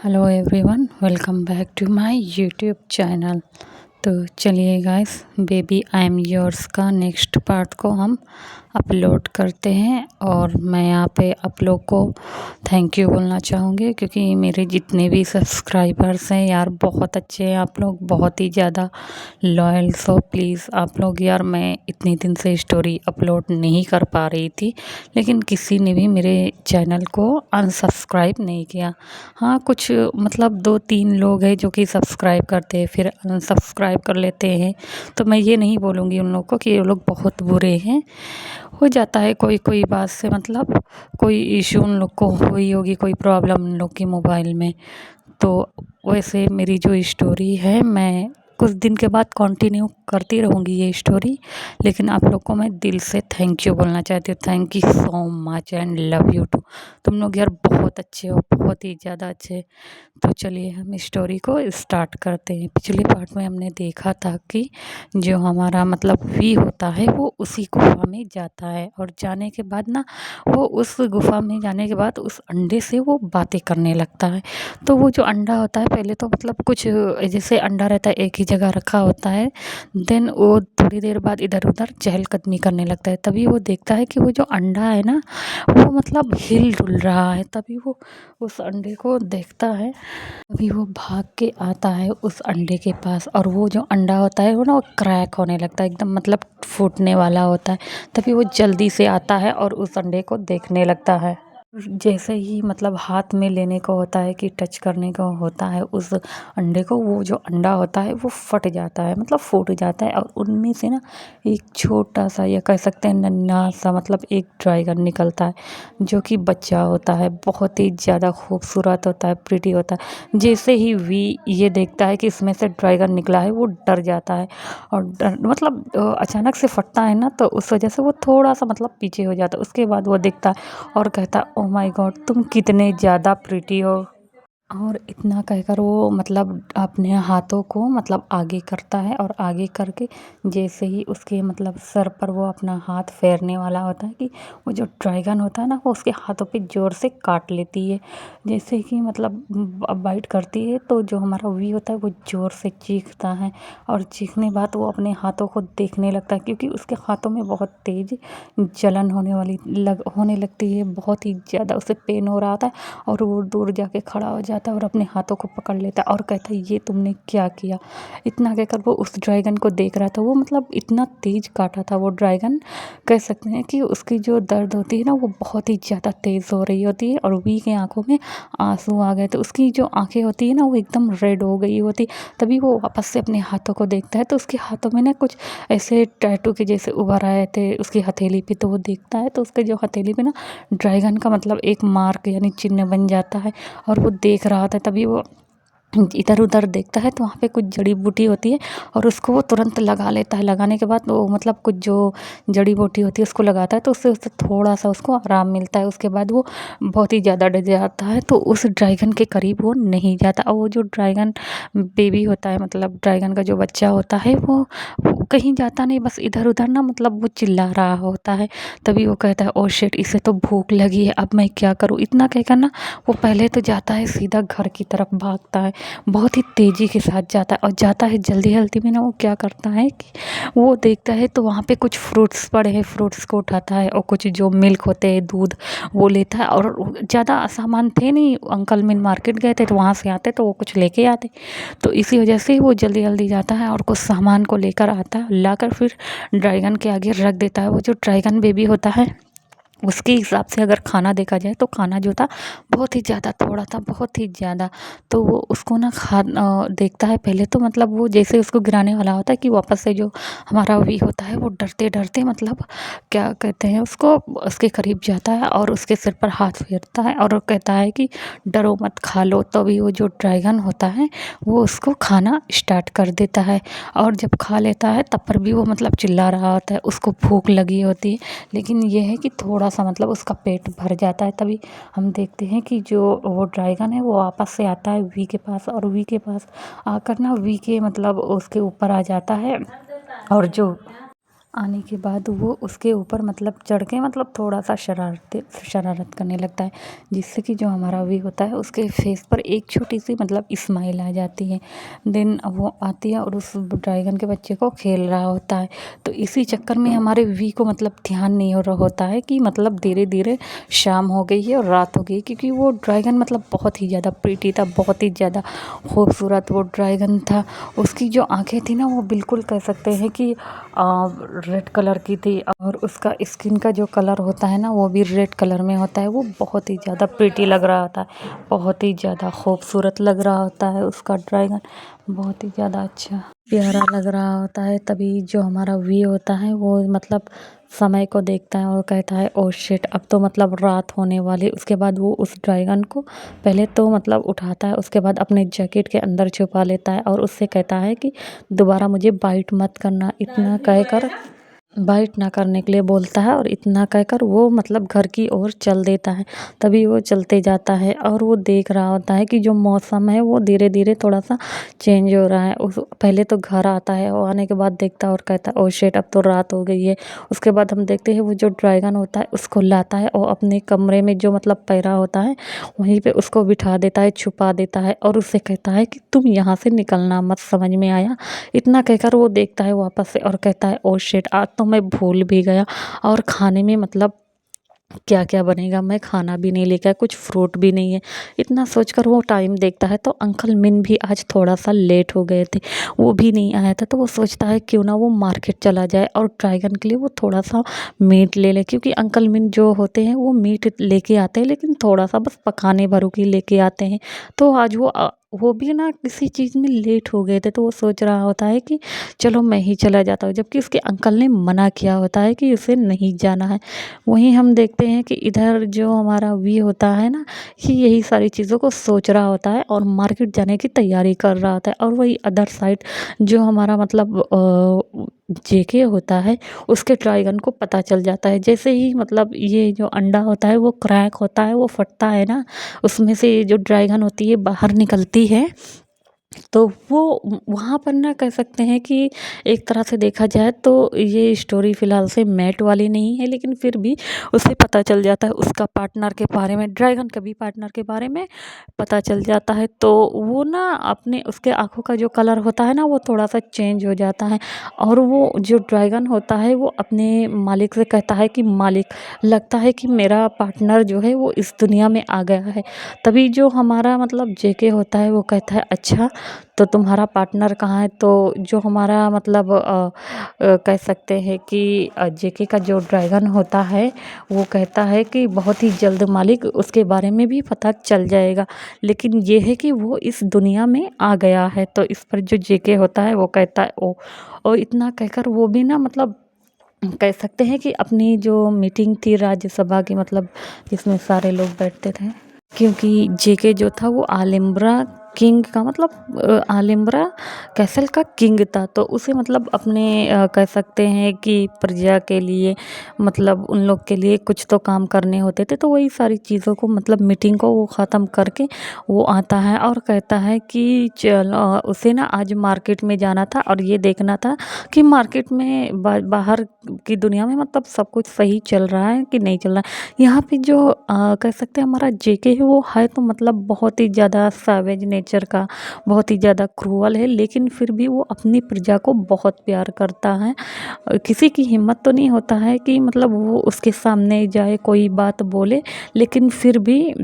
Hello everyone, welcome back to my YouTube channel. तो चलिए guys, baby I am yours का next part को हम अपलोड करते हैं। और मैं यहाँ पे आप लोग को थैंक यू बोलना चाहूँगी, क्योंकि मेरे जितने भी सब्सक्राइबर्स हैं यार, बहुत अच्छे हैं आप लोग, बहुत ही ज़्यादा लॉयल। सो प्लीज़ आप लोग यार, मैं इतने दिन से स्टोरी अपलोड नहीं कर पा रही थी, लेकिन किसी ने भी मेरे चैनल को अनसब्सक्राइब नहीं किया। हाँ, कुछ मतलब 2-3 लोग हैं जो कि सब्सक्राइब करते हैं फिर अनसब्सक्राइब कर लेते हैं। तो मैं ये नहीं बोलूँगी उन लोग को कि ये लोग बहुत बुरे हैं। हो जाता है कोई कोई बात से, मतलब कोई इशू उन लोग को हुई होगी, कोई प्रॉब्लम उन लोग की मोबाइल में। तो वैसे मेरी जो स्टोरी है, मैं कुछ दिन के बाद कंटिन्यू करती रहूँगी ये स्टोरी। लेकिन आप लोग को मैं दिल से थैंक यू बोलना चाहती हूँ। Thank you so much and love you too. तुम लोग यार बहुत अच्छे हो, बहुत ही ज़्यादा अच्छे। तो चलिए हम स्टोरी को स्टार्ट करते हैं। पिछले पार्ट में हमने देखा था कि जो हमारा मतलब वी होता है वो उसी गुफा में जाता है, और जाने के बाद ना, वो उस गुफा में जाने के बाद उस अंडे से वो बातें करने लगता है। तो वो जो अंडा होता है, पहले तो मतलब कुछ जैसे अंडा रहता है एक ही जगह रखा होता है, देन वो थोड़ी देर बाद इधर उधर चहलकदमी करने लगता है। तभी वो देखता है कि वो जो अंडा है ना, वो मतलब हिल डुल रहा है। तभी वो उस अंडे को देखता है। अभी वो भाग के आता है उस अंडे के पास, और वो जो अंडा होता है वो ना, वो क्रैक होने लगता है एकदम, मतलब फूटने वाला होता है। तभी वो जल्दी से आता है और उस अंडे को देखने लगता है। जैसे ही मतलब हाथ में लेने को होता है कि टच करने को होता है उस अंडे को, वो जो अंडा होता है वो फट जाता है, मतलब फूट जाता है। और उनमें से ना एक छोटा सा, या कह सकते हैं नन्हा सा, मतलब एक ड्रैगन निकलता है, जो कि बच्चा होता है। बहुत ही ज़्यादा खूबसूरत होता है, प्रिटी होता है। जैसे ही वी ये देखता है कि इसमें से ड्रैगन निकला है, वो डर जाता है। और डर मतलब अचानक से फटता है ना, तो उस वजह से वो थोड़ा सा मतलब पीछे हो जाता है। उसके बाद वो देखता है और कहता है, ओ माय गॉड, तुम कितने ज़्यादा प्रिटी हो। और इतना कहकर वो मतलब अपने हाथों को मतलब आगे करता है, और आगे करके जैसे ही उसके मतलब सर पर वो अपना हाथ फेरने वाला होता है, कि वो जो ड्रैगन होता है ना, वो उसके हाथों पे ज़ोर से काट लेती है। जैसे कि मतलब बाइट करती है, तो जो हमारा वी होता है वो ज़ोर से चीखता है। और चीखने बाद वो अपने हाथों को देखने लगता है, क्योंकि उसके हाथों में बहुत तेज़ जलन होने लगती है। बहुत ही ज़्यादा उसे पेन हो रहा होता है, और वो दूर जाके खड़ा हो जाता है और अपने हाथों को पकड़ लेता है और कहता है, ये तुमने क्या किया। इतना कहकर वो उस ड्रैगन को देख रहा था। वो मतलब इतना तेज काटा था वो ड्रैगन, कह सकते हैं कि उसकी जो दर्द होती है ना, वो बहुत ही ज़्यादा तेज़ हो रही होती है। और वी की आंखों में आंसू आ गए थे। उसकी जो आंखें होती है ना, वो एकदम रेड हो गई होती। तभी वो वापस से अपने हाथों को देखता है, तो उसके हाथों में ना कुछ ऐसे टैटू के जैसे उभर आए थे उसकी हथेली पे। तो वो देखता है, तो उसके जो हथेली पे ना ड्रैगन का मतलब एक मार्क यानी चिन्ह बन जाता है। और वो देख रहा था, तभी वो इधर उधर देखता है, तो वहाँ पे कुछ जड़ी बूटी होती है, और उसको वो तुरंत लगा लेता है। लगाने के बाद वो मतलब कुछ जो जड़ी बूटी होती है उसको लगाता है, तो उससे उससे थोड़ा सा उसको आराम मिलता है। उसके बाद वो बहुत ही ज़्यादा डर जाता है, तो उस ड्रैगन के करीब वो नहीं जाता। और वो जो ड्रैगन बेबी होता है, मतलब ड्रैगन का जो बच्चा होता है, वो कहीं जाता नहीं, बस इधर उधर ना, मतलब वो चिल्ला रहा होता है। तभी वो कहता है, ओ शिट, इसे तो भूख लगी है, अब मैं क्या करूँ। इतना कहकर ना वो पहले तो जाता है, सीधा घर की तरफ भागता है। बहुत ही तेज़ी के साथ जाता है, और जाता है जल्दी जल्दी में ना, वो क्या करता है कि वो देखता है तो वहाँ पे कुछ फ्रूट्स पड़े हैं। फ्रूट्स को उठाता है, और कुछ जो मिल्क होते हैं, दूध, वो लेता है। और ज़्यादा सामान थे नहीं, अंकल मिल मार्केट गए थे, तो वहाँ से आते तो वो कुछ लेके आते। तो इसी वजह से वो जल्दी जल्दी जाता है और कुछ सामान को लेकर आता है, लाकर फिर ड्रैगन के आगे रख देता है। वो जो ड्रैगन बेबी होता है, उसके हिसाब से अगर खाना देखा जाए, तो खाना जो था बहुत ही ज़्यादा थोड़ा था, बहुत ही ज़्यादा। तो वो उसको ना देखता है। पहले तो मतलब वो जैसे उसको गिराने वाला होता है, कि वापस से जो हमारा वी होता है, वो डरते डरते मतलब क्या कहते हैं उसको, उसके करीब जाता है और उसके सिर पर हाथ फेरता है, और वो कहता है कि डरो मत, खा लो। तभी वो जो ड्रैगन होता है, वो उसको खाना स्टार्ट कर देता है। और जब खा लेता है, तब पर भी वो मतलब चिल्ला रहा होता है, उसको भूख लगी होती है। लेकिन ये है कि थोड़ा सा मतलब उसका पेट भर जाता है। तभी हम देखते हैं कि जो वो ड्रैगन है, वो वापस से आता है वी के पास, और वी के पास आकर ना वी के मतलब उसके ऊपर आ जाता है। और जो आने के बाद वो उसके ऊपर मतलब चढ़ के मतलब थोड़ा सा शरारत करने लगता है, जिससे कि जो हमारा वी होता है उसके फेस पर एक छोटी सी मतलब स्माइल आ जाती है। देन वो आती है और उस ड्रैगन के बच्चे को खेल रहा होता है। तो इसी चक्कर में हमारे वी को मतलब ध्यान नहीं हो रहा होता है कि मतलब धीरे धीरे शाम हो गई है और रात हो गई, क्योंकि वो ड्रैगन मतलब बहुत ही ज़्यादा प्रीटी था, बहुत ही ज़्यादा खूबसूरत वो ड्रैगन था। उसकी जो आँखें थी ना वो बिल्कुल कह सकते हैं कि रेड कलर की थी, और उसका स्किन का जो कलर होता है ना वो भी रेड कलर में होता है। वो बहुत ही ज़्यादा प्रीटी लग रहा होता है, बहुत ही ज़्यादा खूबसूरत लग रहा होता है उसका ड्रैगन, बहुत ही ज़्यादा अच्छा प्यारा लग रहा होता है। तभी जो हमारा वी होता है वो मतलब समय को देखता है और कहता है ओ शिट, अब तो मतलब रात होने वाली। उसके बाद वो उस ड्रैगन को पहले तो मतलब उठाता है, उसके बाद अपने जैकेट के अंदर छुपा लेता है और उससे कहता है कि दोबारा मुझे बाइट मत करना, इतना कहकर बाइट ना करने के लिए बोलता है, और इतना कहकर वो मतलब घर की ओर चल देता है। तभी वो चलते जाता है और वो देख रहा होता है कि जो मौसम है वो धीरे धीरे थोड़ा सा चेंज हो रहा है। उस पहले तो घर आता है, वो आने के बाद देखता है और कहता है ओ शिट, अब तो रात हो गई है। उसके बाद हम देखते हैं वो जो ड्रैगन होता है उसको लाता है और अपने कमरे में जो मतलब पैरा होता है वहीं पे उसको बिठा देता है, छुपा देता है, और उससे कहता है कि तुम यहाँ से निकलना मत, समझ में आया। इतना कहकर वो देखता है वापस से और कहता है ओ शिट, आज तो मैं भूल भी गया, और खाने में मतलब क्या क्या बनेगा, मैं खाना भी नहीं लेकर, कुछ फ्रूट भी नहीं है। इतना सोचकर वो टाइम देखता है तो अंकल मिन भी आज थोड़ा सा लेट हो गए थे, वो भी नहीं आया था। तो वो सोचता है क्यों ना वो मार्केट चला जाए और ड्रैगन के लिए वो थोड़ा सा मीट ले ले, क्योंकि अंकल मिन जो होते हैं वो मीट लेके आते हैं लेकिन थोड़ा सा बस पकाने भरों की लेके आते हैं। तो आज वो भी ना किसी चीज़ में लेट हो गए थे, तो वो सोच रहा होता है कि चलो मैं ही चला जाता हूँ, जबकि उसके अंकल ने मना किया होता है कि उसे नहीं जाना है। वहीं हम देखते हैं कि इधर जो हमारा वी होता है ना, कि यही सारी चीज़ों को सोच रहा होता है और मार्केट जाने की तैयारी कर रहा होता है। और वही अदर साइड जो हमारा मतलब जेके होता है, उसके ड्रैगन को पता चल जाता है। जैसे ही मतलब ये जो अंडा होता है वो क्रैक होता है, वो फटता है ना, उसमें से जो ड्रैगन होती है बाहर निकलती है, तो वो वहाँ पर ना कह सकते हैं कि एक तरह से देखा जाए तो ये स्टोरी फ़िलहाल से मैट वाली नहीं है, लेकिन फिर भी उसे पता चल जाता है उसका पार्टनर के बारे में, ड्रैगन के भी पार्टनर के बारे में पता चल जाता है। तो वो ना अपने उसके आँखों का जो कलर होता है ना वो थोड़ा सा चेंज हो जाता है, और वो जो ड्रैगन होता है वो अपने मालिक से कहता है कि मालिक, लगता है कि मेरा पार्टनर जो है वो इस दुनिया में आ गया है। तभी जो हमारा मतलब जेके होता है वो कहता है अच्छा, तो तुम्हारा पार्टनर कहाँ है। तो जो हमारा मतलब कह सकते हैं कि जेके का जो ड्रैगन होता है वो कहता है कि बहुत ही जल्द मालिक उसके बारे में भी पता चल जाएगा, लेकिन ये है कि वो इस दुनिया में आ गया है। तो इस पर जो जेके होता है वो कहता है ओ, और इतना कहकर वो भी ना मतलब कह सकते हैं कि अपनी जो मीटिंग थी राज्यसभा की, मतलब जिसमें सारे लोग बैठते थे, क्योंकि जेके जो था वो आलिम्ब्रा किंग का मतलब आलिम्ब्रा कैसल का किंग था, तो उसे मतलब अपने कह सकते हैं कि प्रजा के लिए मतलब उन लोग के लिए कुछ तो काम करने होते थे। तो वही सारी चीज़ों को मतलब मीटिंग को वो ख़त्म करके वो आता है और कहता है कि चलो, उसे ना आज मार्केट में जाना था और ये देखना था कि मार्केट में बाहर की दुनिया में मतलब सब कुछ सही चल रहा है कि नहीं चल रहा है। यहाँ पे जो कह सकते हैं हमारा जेके है वो है तो मतलब बहुत ही ज़्यादा सैवेज नेचर का, बहुत ही ज़्यादा क्रूअल है, लेकिन फिर भी वो अपनी प्रजा को बहुत प्यार करता है। किसी की हिम्मत तो नहीं होता है कि मतलब वो उसके सामने जाए कोई बात बोले, लेकिन फिर भी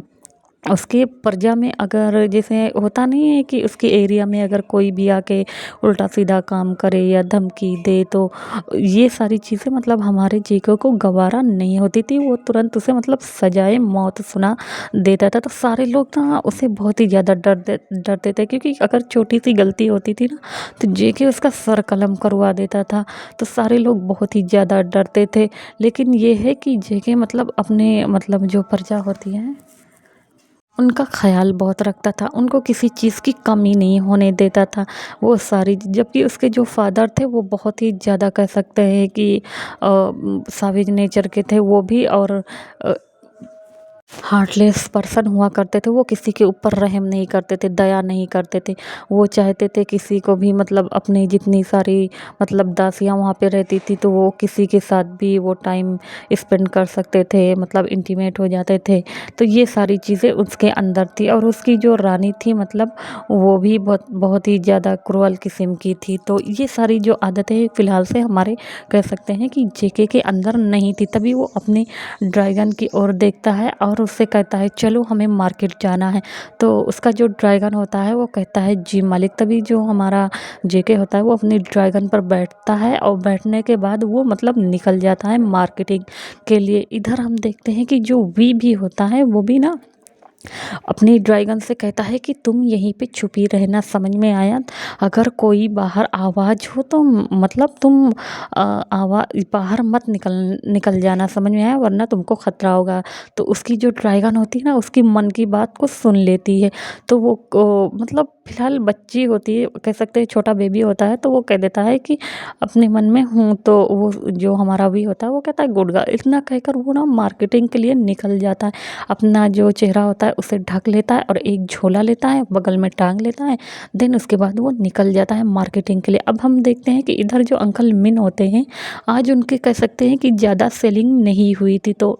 उसके प्रजा में अगर जैसे होता नहीं है कि उसके एरिया में अगर कोई भी आके उल्टा सीधा काम करे या धमकी दे, तो ये सारी चीज़ें मतलब हमारे जेको को गवारा नहीं होती थी। वो तुरंत उसे मतलब सजाए मौत सुना देता था। तो सारे लोग ना उसे बहुत ही ज़्यादा डरते थे, क्योंकि अगर छोटी सी गलती होती थी ना तो जेके उसका सर कलम करवा देता था। तो सारे लोग बहुत ही ज़्यादा डरते थे। लेकिन ये है कि जेके मतलब अपने मतलब जो प्रजा होती है उनका ख़्याल बहुत रखता था, उनको किसी चीज़ की कमी नहीं होने देता था। वो सारी, जबकि उसके जो फादर थे वो बहुत ही ज़्यादा कह सकते हैं कि साविज नेचर के थे वो भी, और हार्टलेस पर्सन हुआ करते थे, वो किसी के ऊपर रहम नहीं करते थे, दया नहीं करते थे। वो चाहते थे किसी को भी मतलब अपनी जितनी सारी मतलब दासियाँ वहाँ पे रहती थी तो वो किसी के साथ भी वो टाइम स्पेंड कर सकते थे, मतलब इंटीमेट हो जाते थे। तो ये सारी चीज़ें उसके अंदर थी और उसकी जो रानी थी मतलब वो भी बहुत बहुत ही ज़्यादा क्रूअल किस्म की थी। तो ये सारी जो आदतें फ़िलहाल से हमारे कह सकते हैं कि जेके के अंदर नहीं थी। तभी वो अपने ड्रैगन की ओर देखता है और उससे कहता है चलो हमें मार्केट जाना है। तो उसका जो ड्रैगन होता है वो कहता है जी मालिक। तभी जो हमारा जेके होता है वो अपनी ड्रैगन पर बैठता है और बैठने के बाद वो मतलब निकल जाता है मार्केटिंग के लिए। इधर हम देखते हैं कि जो वी भी होता है वो भी ना अपनी ड्रैगन से कहता है कि तुम यहीं पे छुपी रहना, समझ में आया? अगर कोई बाहर आवाज़ हो तो मतलब तुम आवाज़ बाहर मत निकल जाना, समझ में आया? वरना तुमको खतरा होगा। तो उसकी जो ड्रैगन होती है ना उसकी मन की बात को सुन लेती है। तो वो मतलब फ़िलहाल बच्ची होती है, कह सकते हैं छोटा बेबी होता है, तो वो कह देता है कि अपने मन में हूँ। तो वो जो हमारा भी होता है वो कहता है गुड गर्ल। इतना कहकर वो ना मार्केटिंग के लिए निकल जाता है। अपना जो चेहरा होता है उसे ढक लेता है और एक झोला लेता है, बगल में टांग लेता है। देन उसके बाद वो निकल जाता है मार्केटिंग के लिए। अब हम देखते हैं कि इधर जो अंकल मिन होते हैं, आज उनके कह सकते हैं कि ज़्यादा सेलिंग नहीं हुई थी, तो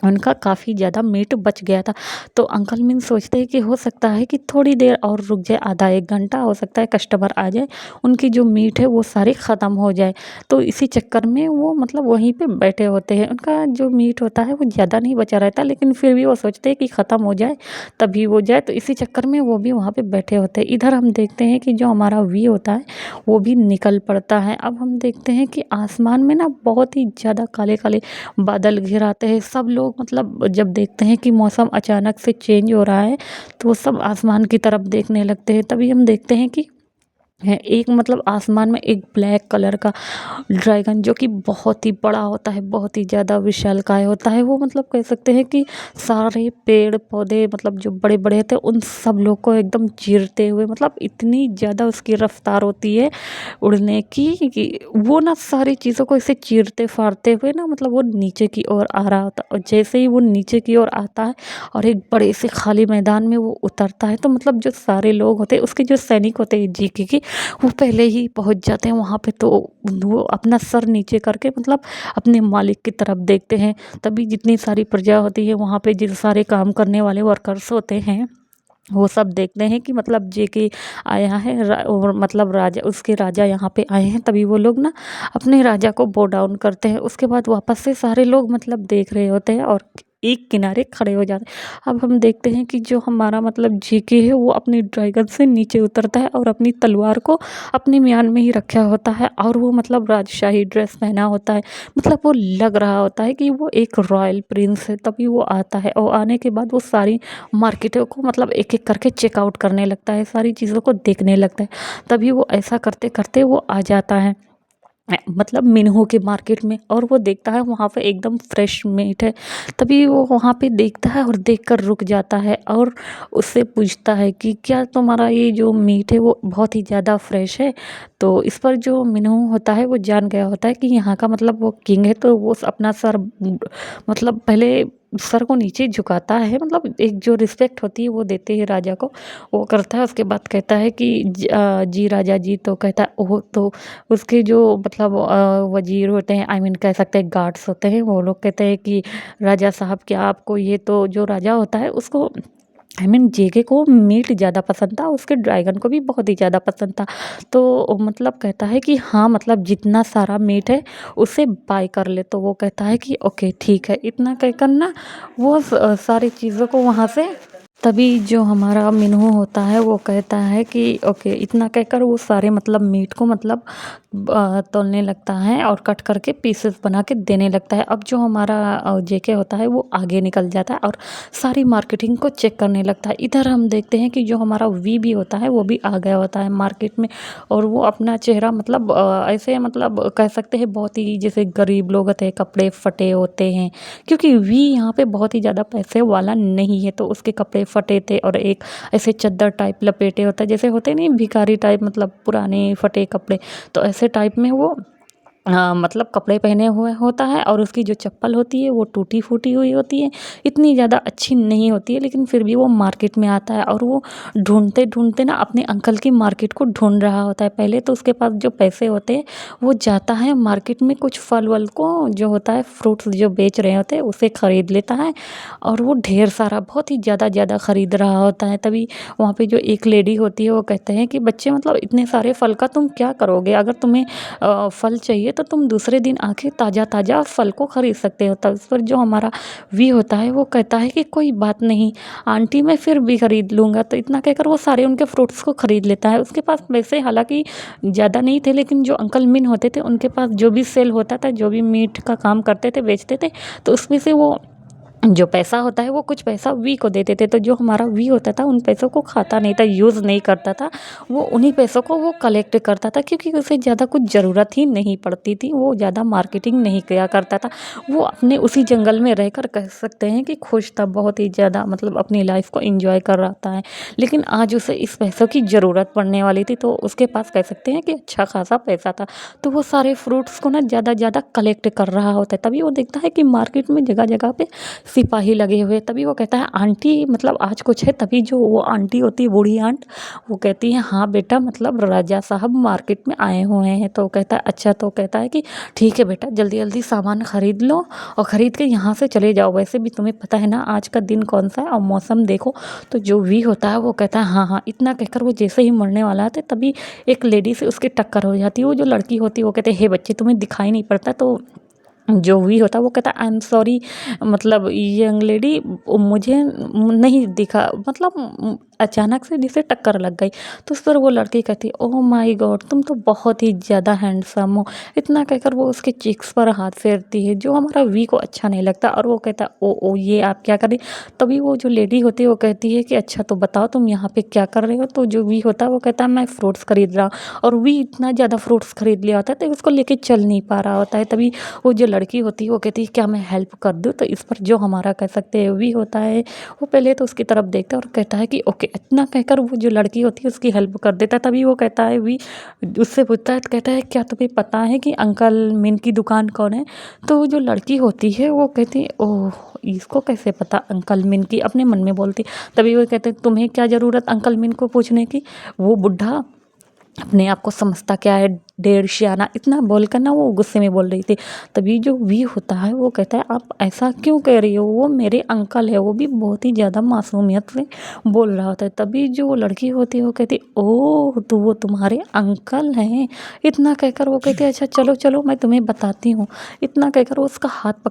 उनका काफ़ी ज़्यादा मीट बच गया था। तो अंकल मिन सोचते हैं कि हो सकता है कि थोड़ी देर और रुक जाए, आधा 1 घंटा हो सकता है कस्टमर आ जाए, उनकी जो मीट है वो सारी ख़त्म हो जाए। तो इसी चक्कर में वो मतलब वहीं पे बैठे होते हैं। उनका जो मीट होता है वो ज़्यादा नहीं बचा रहता, लेकिन फिर भी वो सोचते हैं कि ख़त्म हो जाए तभी वो जाए। तो इसी चक्कर में वो भी वहाँ पे बैठे होते हैं। इधर हम देखते हैं कि जो हमारा वी होता है वो भी निकल पड़ता है। अब हम देखते हैं कि आसमान में ना बहुत ही ज़्यादा काले-काले बादल घिर आते हैं। सब लोग मतलब जब देखते हैं कि मौसम अचानक से चेंज हो रहा है तो वो सब आसमान की तरफ देखने लगते हैं। तभी हम देखते हैं कि है एक मतलब आसमान में एक ब्लैक कलर का ड्रैगन जो कि बहुत ही बड़ा होता है, बहुत ही ज़्यादा विशालकाय होता है। वो मतलब कह सकते हैं कि सारे पेड़ पौधे मतलब जो बड़े बड़े होते हैं उन सब लोग को एकदम चीरते हुए, मतलब इतनी ज़्यादा उसकी रफ्तार होती है उड़ने की कि वो ना सारी चीज़ों को ऐसे चीरते फाड़ते हुए ना मतलब वो नीचे की ओर आ रहा होता है। और जैसे ही वो नीचे की ओर आता है और एक बड़े से खाली मैदान में वो उतरता है तो मतलब जो सारे लोग होते हैं उसके जो सैनिक होते हैं जीके के, वो पहले ही पहुंच जाते हैं वहाँ पे। तो वो अपना सर नीचे करके मतलब अपने मालिक की तरफ देखते हैं। तभी जितनी सारी प्रजा होती है वहाँ पे, जितने सारे काम करने वाले वर्कर्स होते हैं, वो सब देखते हैं कि मतलब जेके आया है और मतलब राजा, उसके राजा यहाँ पे आए हैं। तभी वो लोग ना अपने राजा को बो डाउन करते हैं। उसके बाद वापस से सारे लोग मतलब देख रहे होते हैं और एक किनारे खड़े हो जाते हैं। अब हम देखते हैं कि जो हमारा मतलब जेके है वो अपनी ड्रैगन से नीचे उतरता है और अपनी तलवार को अपने म्यान में ही रखा होता है और वो मतलब राजशाही ड्रेस पहना होता है। मतलब वो लग रहा होता है कि वो एक रॉयल प्रिंस है। तभी वो आता है और आने के बाद वो सारी मार्केटों को मतलब एक एक करके चेकआउट करने लगता है, सारी चीज़ों को देखने लगता है। तभी वो ऐसा करते करते वो आ जाता है मतलब मिन्हो के मार्केट में और वो देखता है वहाँ पे एकदम फ्रेश मीट है। तभी वो वहाँ पे देखता है और देखकर रुक जाता है और उससे पूछता है कि क्या तुम्हारा ये जो मीट है वो बहुत ही ज़्यादा फ्रेश है? तो इस पर जो मिन्हो होता है वो जान गया होता है कि यहाँ का मतलब वो किंग है। तो वो अपना सर मतलब पहले सर को नीचे झुकाता है, मतलब एक जो रिस्पेक्ट होती है वो देते हैं राजा को, वो करता है। उसके बाद कहता है कि जी राजा जी। तो कहता है ओह। तो उसके जो मतलब वजीर होते हैं, आई मीन कह सकते हैं गार्ड्स होते हैं, वो लोग कहते हैं कि राजा साहब क्या आपको ये, तो जो राजा होता है उसको आई मीन जेके को मीट ज़्यादा पसंद था, उसके ड्रैगन को भी बहुत ही ज़्यादा पसंद था। तो मतलब कहता है कि हाँ मतलब जितना सारा मीट है उसे बाय कर ले। तो वो कहता है कि ओके ठीक है। इतना कहकर ना वो सारी चीज़ों को वहाँ से, तभी जो हमारा मिन्हो होता है वो कहता है कि ओके। इतना कहकर वो सारे मतलब मीट को मतलब तोलने लगता है और कट करके पीसेस बना के देने लगता है। अब जो हमारा जेके होता है वो आगे निकल जाता है और सारी मार्केटिंग को चेक करने लगता है। इधर हम देखते हैं कि जो हमारा वी भी होता है वो भी आ गया होता है मार्केट में और वो अपना चेहरा मतलब ऐसे मतलब कह सकते हैं बहुत ही जैसे गरीब लोग होते हैं, कपड़े फटे होते हैं, क्योंकि वी यहाँ पे बहुत ही ज़्यादा पैसे वाला नहीं है। तो उसके कपड़े फटे थे और एक ऐसे चद्दर टाइप लपेटे होता है, जैसे होते नहीं भिखारी टाइप, मतलब पुराने फटे कपड़े, तो ऐसे टाइप में वो मतलब कपड़े पहने हुए होता है और उसकी जो चप्पल होती है वो टूटी फूटी हुई होती है, इतनी ज़्यादा अच्छी नहीं होती है। लेकिन फिर भी वो मार्केट में आता है और वो ढूंढते ढूंढते ना अपने अंकल की मार्केट को ढूंढ रहा होता है। पहले तो उसके पास जो पैसे होते हैं वो जाता है मार्केट में, कुछ फल वल को जो होता है फ्रूट्स जो बेच रहे होते हैं उसे ख़रीद लेता है। और वो ढेर सारा बहुत ही ज़्यादा ज़्यादा ख़रीद रहा होता है। तभी वहाँ पे जो एक लेडी होती है वो कहते हैं कि बच्चे मतलब इतने सारे फल का तुम क्या करोगे, अगर तुम्हें फल चाहिए तो तुम दूसरे दिन आके ताज़ा ताज़ा फल को ख़रीद सकते हो। तब इस पर जो हमारा वी होता है वो कहता है कि कोई बात नहीं आंटी, मैं फिर भी ख़रीद लूँगा। तो इतना कहकर वो सारे उनके फ्रूट्स को ख़रीद लेता है। उसके पास पैसे हालांकि ज़्यादा नहीं थे, लेकिन जो अंकल मिन होते थे उनके पास जो भी सेल होता था, जो भी मीट का काम करते थे बेचते थे, तो उसमें से वो जो पैसा होता है वो कुछ पैसा वी को देते थे। तो जो हमारा वी होता था उन पैसों को खाता नहीं था, यूज़ नहीं करता था, वो उन्हीं पैसों को वो कलेक्ट करता था, क्योंकि उसे ज़्यादा कुछ ज़रूरत ही नहीं पड़ती थी। वो ज़्यादा मार्केटिंग नहीं किया करता था, वो अपने उसी जंगल में रहकर कह सकते हैं कि खुश था, बहुत ही ज़्यादा मतलब अपनी लाइफ को एंजॉय कर रहा था। लेकिन आज उसे इस पैसों की ज़रूरत पड़ने वाली थी, तो उसके पास कह सकते हैं कि अच्छा खासा पैसा था। तो वो सारे फ्रूट्स को ना ज़्यादा ज़्यादा कलेक्ट कर रहा होता है। तभी वो देखता है कि मार्केट में जगह जगह पे सिपाही लगे हुए। तभी वो कहता है आंटी मतलब आज कुछ है। तभी जो वो आंटी होती है बूढ़ी आंट, वो कहती है हाँ बेटा मतलब राजा साहब मार्केट में आए हुए हैं। तो कहता है अच्छा, तो कहता है कि ठीक है बेटा जल्दी जल्दी सामान ख़रीद लो और ख़रीद के यहाँ से चले जाओ, वैसे भी तुम्हें पता है ना आज का दिन कौन सा है और मौसम देखो। तो जो वी होता है वो कहता है हाँ हाँ। इतना कहकर वो जैसे ही मरने वाला था तभी एक लेडी से उसकी टक्कर हो जाती है। वो जो लड़की होती है वो कहते हैं हे बच्चे तुम्हें दिखाई नहीं पड़ता। तो जो भी होता है वो कहता है आई एम सॉरी मतलब यंग लेडी, मुझे नहीं दिखा, मतलब अचानक से जिसे टक्कर लग गई। तो उस पर वो लड़की कहती है ओह माय गॉड तुम तो बहुत ही ज़्यादा हैंडसम हो। इतना कहकर वो उसके चिक्स पर हाथ फेरती है, जो हमारा वी को अच्छा नहीं लगता और वो कहता है ओ ये आप क्या कर रही। तभी वो जो लेडी होती है वो कहती है कि अच्छा तो बताओ तुम यहाँ पे क्या कर रहे हो। तो जो वी होता है वो कहता है मैं फ्रूट्स खरीद रहा हूँ। और वी इतना ज़्यादा फ्रूट्स खरीद लिया होता है तो उसको लेके चल नहीं पा रहा होता है। तभी वो जो लड़की होती है वो कहती है क्या मैं हेल्प कर दूँ। तो इस पर जो हमारा कह सकते हैं वी होता है वो पहले तो उसकी तरफ देखता है और कहता है कि ओके। इतना कहकर वो जो लड़की होती है उसकी हेल्प कर देता है। तभी वो कहता है वी उससे पूछता है, कहता है क्या तुम्हें पता है कि अंकल मिन की दुकान कौन है। तो जो लड़की होती है वो कहती है ओह इसको कैसे पता अंकल मिन की, अपने मन में बोलती। तभी वो कहते हैं तुम्हें क्या ज़रूरत अंकल मिन को पूछने की, वो बुढ़ा अपने आप को समझता क्या है, डेढ़ सियाना, इतना बोलकर ना वो गुस्से में बोल रही थी। तभी जो वी होता है वो कहता है आप ऐसा क्यों कह रही हो, वो मेरे अंकल है। वो भी बहुत ही ज़्यादा मासूमियत से बोल रहा होता है। तभी जो लड़की होती है वो कहती ओह तो वो तुम्हारे अंकल हैं। इतना कहकर वो कहती है अच्छा चलो चलो मैं तुम्हें बताती हूँ। इतना कहकर वो उसका हाथ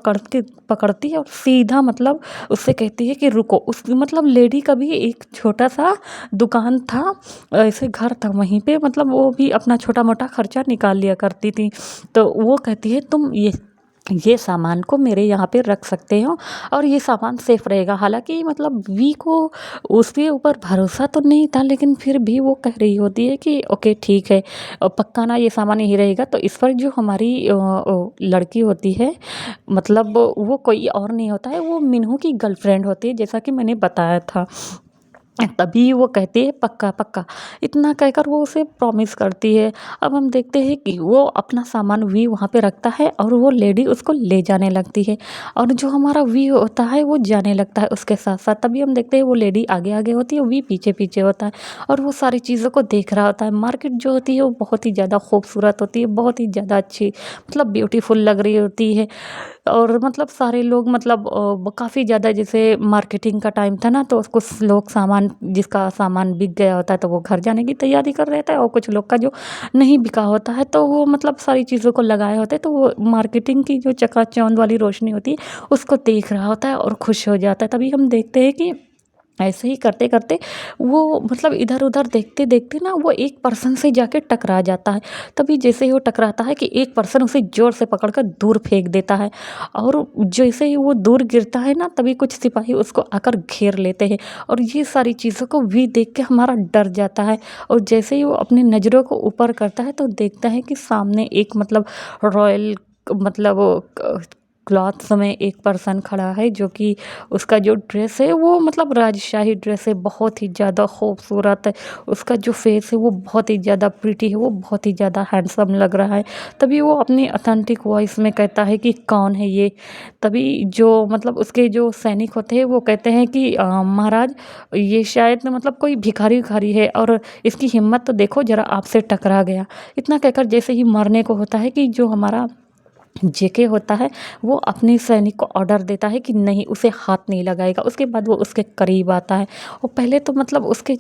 पकड़ती है और सीधा मतलब उससे कहती है कि रुको। उस मतलब लेडी का भी एक छोटा सा दुकान था, ऐसे घर था वहीं पे, मतलब वो भी अपना छोटा मोटा खर्चा निकाल लिया करती थी। तो वो कहती है तुम ये सामान को मेरे यहाँ पे रख सकते हो और ये सामान सेफ रहेगा। हालांकि मतलब वी को उसके ऊपर भरोसा तो नहीं था, लेकिन फिर भी वो कह रही होती है कि ओके ठीक है पक्का ना ये सामान यही रहेगा। तो इस पर जो हमारी लड़की होती है मतलब वो कोई और नहीं होता है, वो मिन्हू की गर्लफ्रेंड होती है, जैसा कि मैंने बताया था। तभी वो कहती है पक्का पक्का। इतना कहकर वो उसे प्रॉमिस करती है। अब हम देखते हैं कि वो अपना सामान वी वहाँ पे रखता है और वो लेडी उसको ले जाने लगती है और जो हमारा वी होता है वो जाने लगता है उसके साथ साथ। तभी हम देखते हैं वो लेडी आगे आगे होती है, वी पीछे पीछे होता है और वो सारी चीज़ों को देख रहा होता है। मार्केट जो होती है वो बहुत ही ज़्यादा खूबसूरत होती है, बहुत ही ज़्यादा अच्छी मतलब ब्यूटीफुल लग रही होती है। और मतलब सारे लोग मतलब काफ़ी ज़्यादा, जैसे मार्केटिंग का टाइम था ना, तो कुछ लोग सामान जिसका सामान बिक गया होता है तो वो घर जाने की तैयारी कर रहे थे और कुछ लोग का जो नहीं बिका होता है तो वो मतलब सारी चीज़ों को लगाए होते हैं। तो वो मार्केटिंग की जो चकाचौंध वाली रोशनी होती है उसको देख रहा होता है और खुश हो जाता है। तभी हम देखते हैं कि ऐसे ही करते करते वो मतलब इधर उधर देखते देखते ना वो एक पर्सन से जाके टकरा जाता है। तभी जैसे ही वो टकराता है कि एक पर्सन उसे ज़ोर से पकड़कर दूर फेंक देता है और जैसे ही वो दूर गिरता है ना तभी कुछ सिपाही उसको आकर घेर लेते हैं। और ये सारी चीज़ों को भी देख के हमारा डर जाता है और जैसे ही वो अपनी नज़रों को ऊपर करता है तो देखता है कि सामने एक मतलब रॉयल मतलब क्लॉथ्स में एक पर्सन खड़ा है जो कि उसका जो ड्रेस है वो मतलब राजशाही ड्रेस है, बहुत ही ज़्यादा खूबसूरत है। उसका जो फेस है वो बहुत ही ज़्यादा प्रिटी है, वो बहुत ही ज़्यादा हैंडसम लग रहा है। तभी वो अपनी ऑथेंटिक वॉइस में कहता है कि कौन है ये। तभी जो मतलब उसके जो सैनिक होते हैं वो कहते हैं कि महाराज, ये शायद मतलब कोई भिखारी विखारी है और इसकी हिम्मत तो देखो ज़रा, आपसे टकरा गया। इतना कहकर जैसे ही मरने को होता है कि जो हमारा जेके होता है वो अपने सैनिक को ऑर्डर देता है कि नहीं, उसे हाथ नहीं लगाएगा। उसके बाद वो उसके करीब आता है और पहले तो मतलब उसकी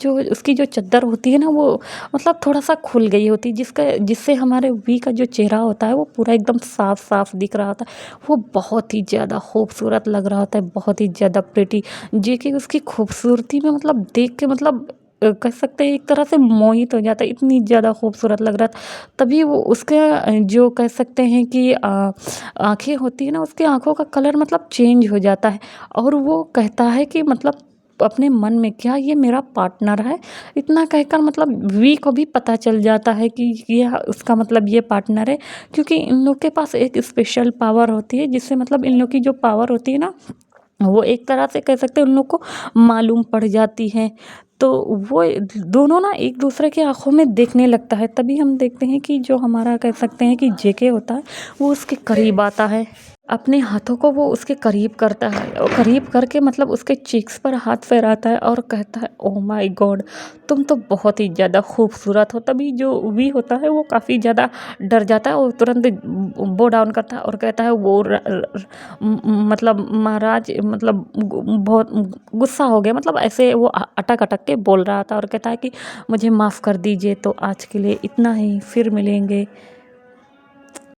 जो चद्दर होती है ना वो मतलब थोड़ा सा खुल गई होती है, जिससे हमारे वी का जो चेहरा होता है वो पूरा एकदम साफ साफ दिख रहा होता है। वो बहुत ही ज़्यादा खूबसूरत लग रहा होता है, बहुत ही ज़्यादा प्रिटी। जेके उसकी खूबसूरती में मतलब देख के मतलब कह सकते हैं एक तरह से मोहित हो जाता है, इतनी ज़्यादा खूबसूरत लग रहा था। तभी वो उसके जो कह सकते हैं कि आँखें होती है ना, उसकी आँखों का कलर मतलब चेंज हो जाता है और वो कहता है कि मतलब अपने मन में, क्या ये मेरा पार्टनर है। इतना कहकर मतलब वी को भी पता चल जाता है कि ये उसका मतलब ये पार्टनर है, क्योंकि इन लोग के पास एक स्पेशल पावर होती है जिससे मतलब इन लोग की जो पावर होती है ना वो एक तरह से कह सकते हैं उन लोग को मालूम पड़ जाती है। तो वो दोनों ना एक दूसरे की आँखों में देखने लगता है। तभी हम देखते हैं कि जो हमारा कह सकते हैं कि जेके होता है वो उसके करीब आता है, अपने हाथों को वो उसके करीब करता है और करीब करके मतलब उसके चीक्स पर हाथ फेराता है और कहता है, ओह माय गॉड, तुम तो बहुत ही ज़्यादा खूबसूरत हो। तभी जो वी होता है वो काफ़ी ज़्यादा डर जाता है और तुरंत बो डाउन करता है और कहता है वो मतलब महाराज मतलब बहुत गुस्सा हो गया, मतलब ऐसे वो अटक अटक के बोल रहा था और कहता है कि मुझे माफ़ कर दीजिए, तो आज के लिए इतना ही, फिर मिलेंगे।